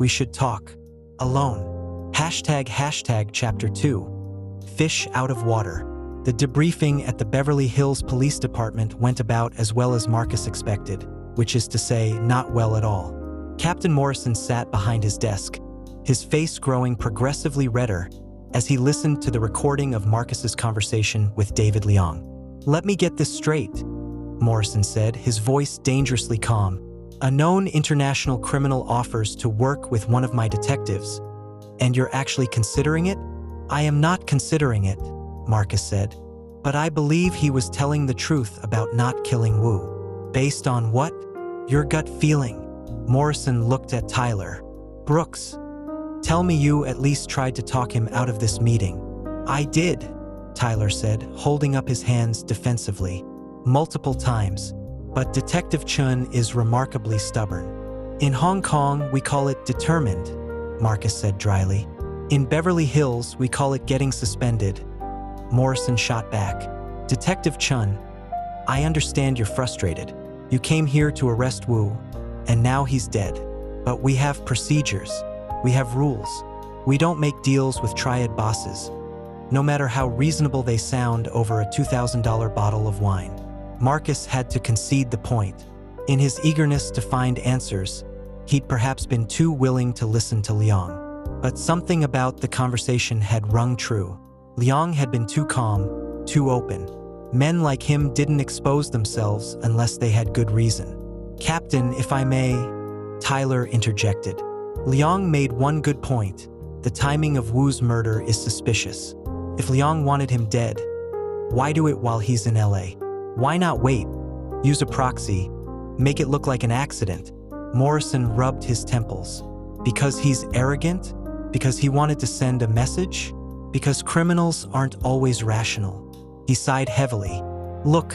We should talk. Alone. Hashtag Chapter 2. Fish out of water. The debriefing at the Beverly Hills Police Department went about as well as Marcus expected, which is to say, not well at all. Captain Morrison sat behind his desk, his face growing progressively redder as he listened to the recording of Marcus's conversation with David Liang. "Let me get this straight," Morrison said, his voice dangerously calm. "A known international criminal offers to work with one of my detectives, and you're actually considering it?" "I am not considering it," Marcus said, "but I believe he was telling the truth about not killing Wu." "Based on what?" "Your gut feeling." Morrison looked at Tyler. "Brooks, tell me you at least tried to talk him out of this meeting." "I did," Tyler said, holding up his hands defensively. "Multiple times. But Detective Chen is remarkably stubborn." "In Hong Kong, we call it determined," Marcus said dryly. "In Beverly Hills, we call it getting suspended." Morrison shot back. "Detective Chen, I understand you're frustrated. You came here to arrest Wu, and now he's dead. But we have procedures. We have rules. We don't make deals with triad bosses, no matter how reasonable they sound over a $2,000 bottle of wine." Marcus had to concede the point. In his eagerness to find answers, he'd perhaps been too willing to listen to Liang. But something about the conversation had rung true. Liang had been too calm, too open. Men like him didn't expose themselves unless they had good reason. "Captain, if I may," Tyler interjected. Liang made one good point. The timing of Wu's murder is suspicious. If Liang wanted him dead, why do it while he's in LA? Why not wait? Use a proxy. Make it look like an accident. Morrison rubbed his temples. Because he's arrogant? Because he wanted to send a message? Because criminals aren't always rational. He sighed heavily. "Look,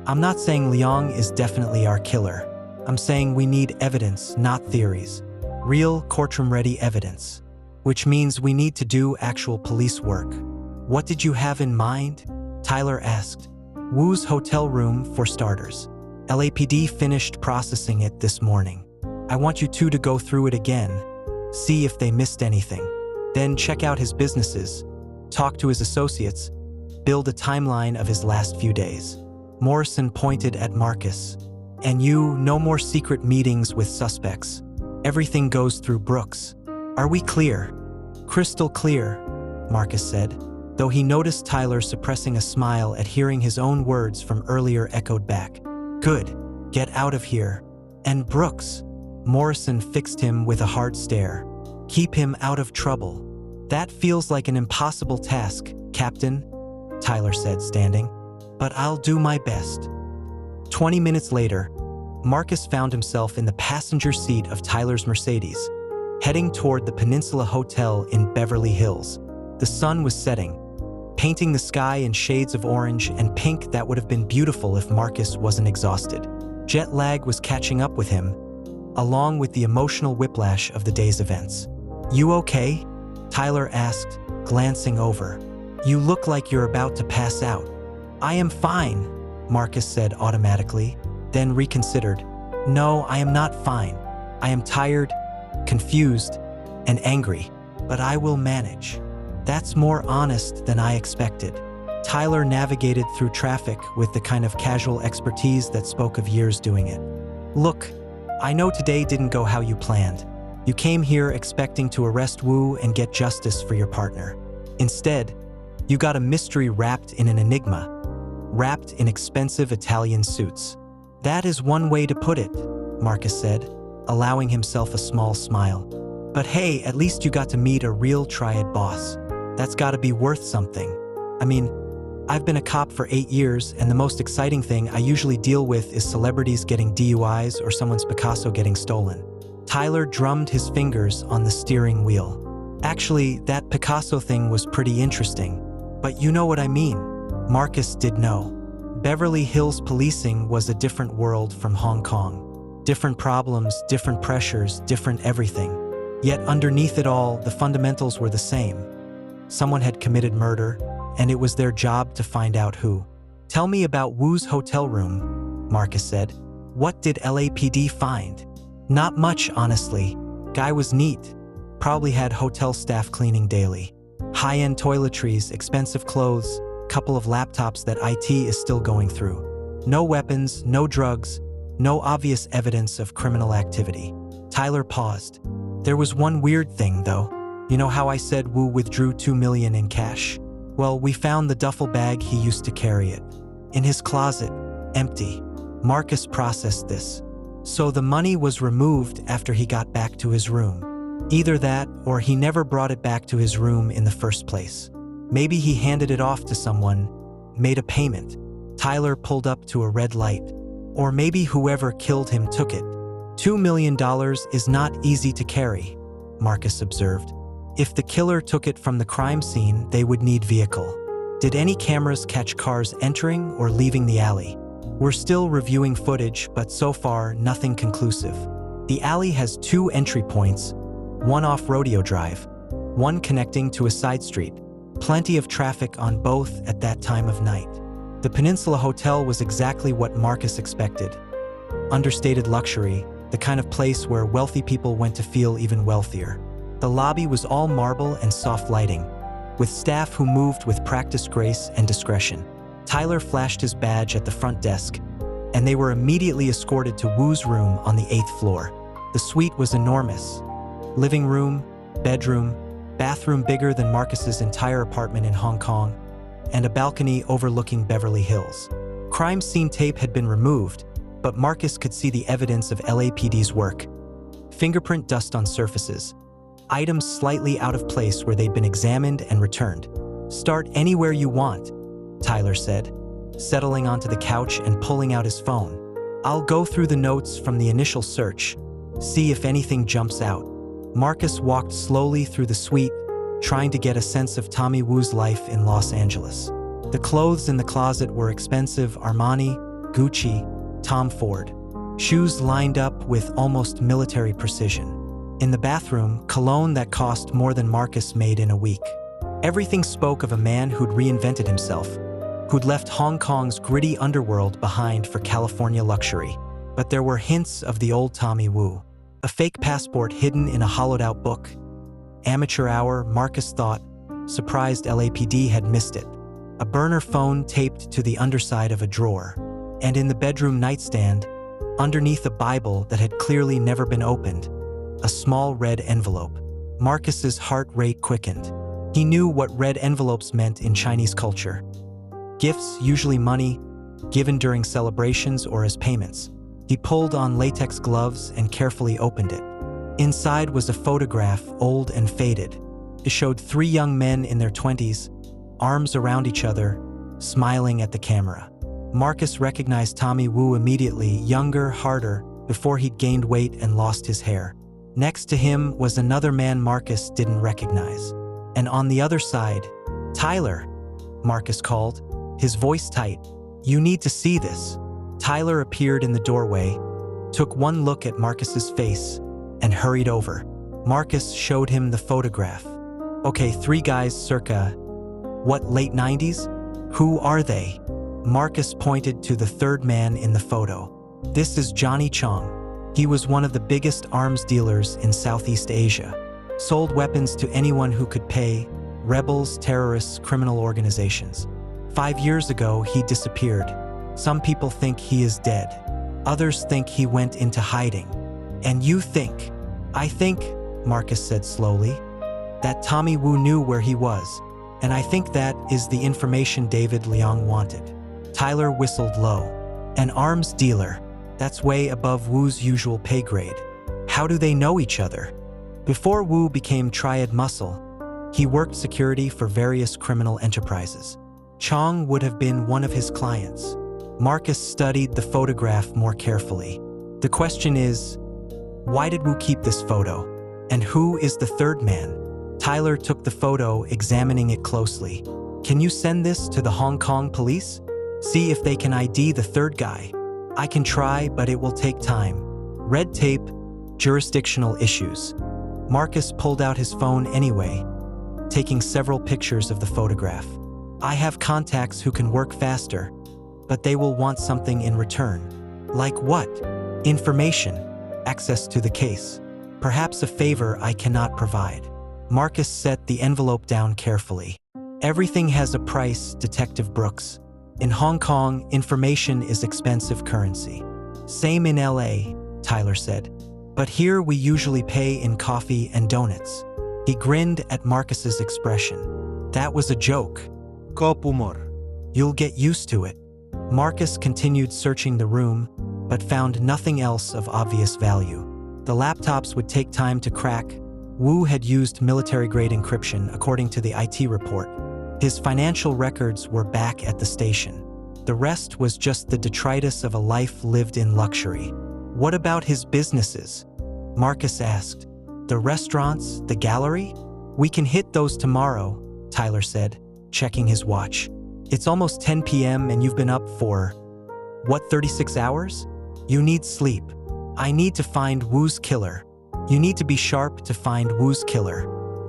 I'm not saying Liang is definitely our killer. I'm saying we need evidence, not theories. Real, courtroom-ready evidence. Which means we need to do actual police work." "What did you have in mind?" Tyler asked. "Wu's hotel room, for starters. LAPD finished processing it this morning. I want you two to go through it again, see if they missed anything. Then check out his businesses, talk to his associates, build a timeline of his last few days." Morrison pointed at Marcus. "And you, no more secret meetings with suspects. Everything goes through Brooks. Are we clear?" "Crystal clear," Marcus said, though he noticed Tyler suppressing a smile at hearing his own words from earlier echoed back. "Good. Get out of here. And Brooks." Morrison fixed him with a hard stare. "Keep him out of trouble." "That feels like an impossible task, Captain," Tyler said, standing. "But I'll do my best." 20 minutes later, Marcus found himself in the passenger seat of Tyler's Mercedes, heading toward the Peninsula Hotel in Beverly Hills. The sun was setting, painting the sky in shades of orange and pink that would have been beautiful if Marcus wasn't exhausted. Jet lag was catching up with him, along with the emotional whiplash of the day's events. "You okay?" Tyler asked, glancing over. "You look like you're about to pass out." "I am fine," Marcus said automatically, then reconsidered. "No, I am not fine. I am tired, confused, and angry, but I will manage." "That's more honest than I expected." Tyler navigated through traffic with the kind of casual expertise that spoke of years doing it. "Look, I know today didn't go how you planned. You came here expecting to arrest Wu and get justice for your partner. Instead, you got a mystery wrapped in an enigma, wrapped in expensive Italian suits." "That is one way to put it," Marcus said, allowing himself a small smile. "But hey, at least you got to meet a real triad boss. That's gotta be worth something. I mean, I've been a cop for 8 years, and the most exciting thing I usually deal with is celebrities getting DUIs or someone's Picasso getting stolen." Tyler drummed his fingers on the steering wheel. "Actually, that Picasso thing was pretty interesting. But you know what I mean." Marcus did know. Beverly Hills policing was a different world from Hong Kong. Different problems, different pressures, different everything. Yet underneath it all, the fundamentals were the same. Someone had committed murder, and it was their job to find out who. "Tell me about Wu's hotel room," Marcus said. "What did LAPD find?" "Not much, honestly," Guy was neat. Probably had hotel staff cleaning daily. High-end toiletries, expensive clothes, couple of laptops that IT is still going through. No weapons, no drugs, no obvious evidence of criminal activity. Tyler paused. There was one weird thing, though. You know how I said Wu withdrew $2 million in cash? Well, we found the duffel bag he used to carry it. In his closet, empty. Marcus processed this. So the money was removed after he got back to his room. Either that, or he never brought it back to his room in the first place. Maybe he handed it off to someone, made a payment. Tyler pulled up to a red light. Or maybe whoever killed him took it. $2 million is not easy to carry, Marcus observed. If the killer took it from the crime scene, they would need vehicle. Did any cameras catch cars entering or leaving the alley? We're still reviewing footage, but so far, nothing conclusive. The alley has 2 entry points, one off Rodeo Drive, one connecting to a side street. Plenty of traffic on both at that time of night. The Peninsula Hotel was exactly what Marcus expected. Understated luxury, the kind of place where wealthy people went to feel even wealthier. The lobby was all marble and soft lighting, with staff who moved with practiced grace and discretion. Tyler flashed his badge at the front desk, and they were immediately escorted to Wu's room on the 8th floor. The suite was enormous. Living room, bedroom, bathroom bigger than Marcus's entire apartment in Hong Kong, and a balcony overlooking Beverly Hills. Crime scene tape had been removed, but Marcus could see the evidence of LAPD's work. Fingerprint dust on surfaces, items slightly out of place where they'd been examined and returned. Start anywhere you want, Tyler said, settling onto the couch and pulling out his phone. I'll go through the notes from the initial search, see if anything jumps out. Marcus walked slowly through the suite, trying to get a sense of Tommy Wu's life in Los Angeles. The clothes in the closet were expensive Armani, Gucci, Tom Ford. Shoes lined up with almost military precision. In the bathroom, cologne that cost more than Marcus made in a week. Everything spoke of a man who'd reinvented himself, who'd left Hong Kong's gritty underworld behind for California luxury. But there were hints of the old Tommy Wu. A fake passport hidden in a hollowed-out book. Amateur hour, Marcus thought, surprised LAPD had missed it. A burner phone taped to the underside of a drawer. And in the bedroom nightstand, underneath a Bible that had clearly never been opened, a small red envelope. Marcus's heart rate quickened. He knew what red envelopes meant in Chinese culture. Gifts, usually money, given during celebrations or as payments. He pulled on latex gloves and carefully opened it. Inside was a photograph, old and faded. It showed 3 young men in their 20s, arms around each other, smiling at the camera. Marcus recognized Tommy Wu immediately, younger, harder, before he'd gained weight and lost his hair. Next to him was another man Marcus didn't recognize. And on the other side, Tyler, Marcus called, his voice tight. You need to see this. Tyler appeared in the doorway, took one look at Marcus's face, and hurried over. Marcus showed him the photograph. Okay, 3 guys circa, what, late 90s? Who are they? Marcus pointed to the 3rd man in the photo. This is Johnny Chong. He was one of the biggest arms dealers in Southeast Asia. Sold weapons to anyone who could pay, rebels, terrorists, criminal organizations. 5 years ago, he disappeared. Some people think he is dead. Others think he went into hiding. And you think? I think, Marcus said slowly, that Tommy Wu knew where he was. And I think that is the information David Liang wanted. Tyler whistled low. An arms dealer. That's way above Wu's usual pay grade. How do they know each other? Before Wu became Triad Muscle, he worked security for various criminal enterprises. Chong would have been one of his clients. Marcus studied the photograph more carefully. The question is, why did Wu keep this photo? And who is the 3rd man? Tyler took the photo, examining it closely. Can you send this to the Hong Kong police? See if they can ID the 3rd guy. I can try, but it will take time. Red tape, jurisdictional issues. Marcus pulled out his phone anyway, taking several pictures of the photograph. I have contacts who can work faster, but they will want something in return. Like what? Information, access to the case. Perhaps a favor I cannot provide. Marcus set the envelope down carefully. Everything has a price, Detective Brooks. In Hong Kong, information is expensive currency. Same in LA, Tyler said. But here we usually pay in coffee and donuts. He grinned at Marcus's expression. That was a joke. Kopumor. You'll get used to it. Marcus continued searching the room, but found nothing else of obvious value. The laptops would take time to crack. Wu had used military-grade encryption, according to the IT report. His financial records were back at the station. The rest was just the detritus of a life lived in luxury. What about his businesses? Marcus asked. The restaurants, the gallery? We can hit those tomorrow, Tyler said, checking his watch. It's almost 10 p.m. and you've been up for, 36 hours? You need sleep. I need to find Wu's killer. You need to be sharp to find Wu's killer.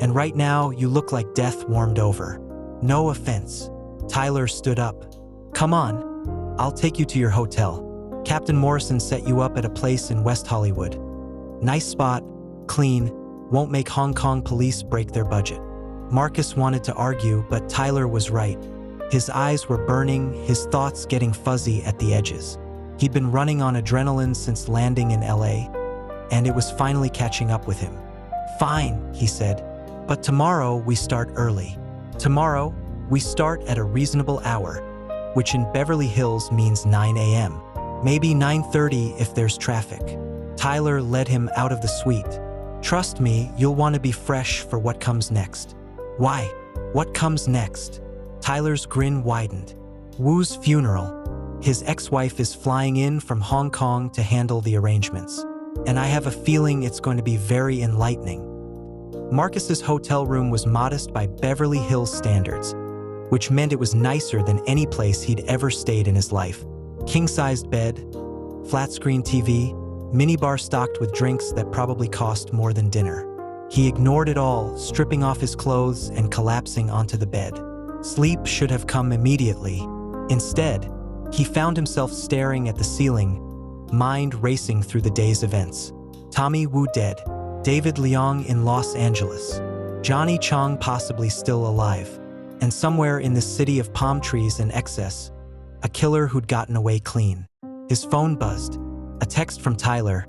And right now, you look like death warmed over. No offense. Tyler stood up. Come on. I'll take you to your hotel. Captain Morrison set you up at a place in West Hollywood. Nice spot, clean, won't make Hong Kong police break their budget. Marcus wanted to argue, but Tyler was right. His eyes were burning, his thoughts getting fuzzy at the edges. He'd been running on adrenaline since landing in LA, and it was finally catching up with him. Fine, he said, but tomorrow we start early. Tomorrow, we start at a reasonable hour, which in Beverly Hills means 9 a.m. Maybe 9:30 if there's traffic. Tyler led him out of the suite. Trust me, you'll want to be fresh for what comes next. Why? What comes next? Tyler's grin widened. Wu's funeral. His ex-wife is flying in from Hong Kong to handle the arrangements. And I have a feeling it's going to be very enlightening. Marcus's hotel room was modest by Beverly Hills standards, which meant it was nicer than any place he'd ever stayed in his life. King-sized bed, flat-screen TV, minibar stocked with drinks that probably cost more than dinner. He ignored it all, stripping off his clothes and collapsing onto the bed. Sleep should have come immediately. Instead, he found himself staring at the ceiling, mind racing through the day's events. Tommy Wu dead. David Liang in Los Angeles. Johnny Chong possibly still alive. And somewhere in this city of palm trees and excess, a killer who'd gotten away clean. His phone buzzed. A text from Tyler.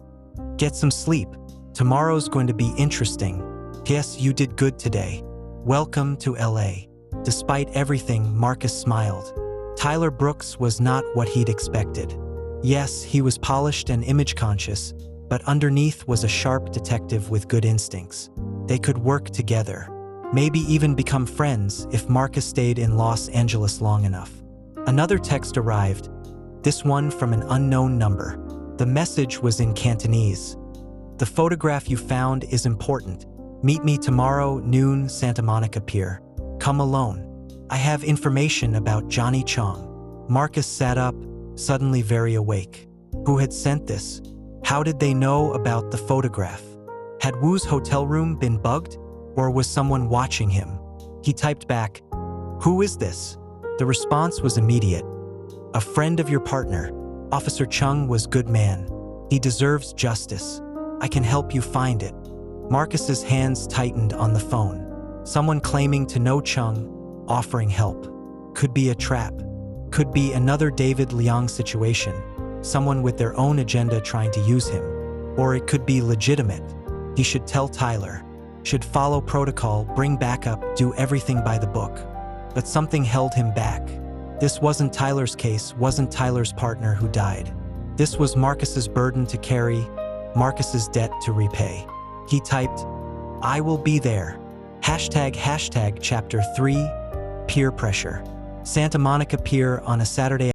Get some sleep. Tomorrow's going to be interesting. P.S. You did good today. Welcome to LA. Despite everything, Marcus smiled. Tyler Brooks was not what he'd expected. Yes, he was polished and image-conscious, but underneath was a sharp detective with good instincts. They could work together, maybe even become friends if Marcus stayed in Los Angeles long enough. Another text arrived, this one from an unknown number. The message was in Cantonese. The photograph you found is important. Meet me tomorrow, noon, Santa Monica Pier. Come alone. I have information about Johnny Chong. Marcus sat up, suddenly very awake. Who had sent this? How did they know about the photograph? Had Wu's hotel room been bugged, or was someone watching him? He typed back, "Who is this?" The response was immediate. "A friend of your partner. Officer Chung was good man. He deserves justice. I can help you find it." Marcus's hands tightened on the phone. Someone claiming to know Chung, offering help. Could be a trap. Could be another David Liang situation. Someone with their own agenda trying to use him. Or it could be legitimate. He should tell Tyler. Should follow protocol, bring backup, do everything by the book. But something held him back. This wasn't Tyler's case, wasn't Tyler's partner who died. This was Marcus's burden to carry, Marcus's debt to repay. He typed, "I will be there." #Chapter 3, Peer Pressure. Santa Monica Pier on a Saturday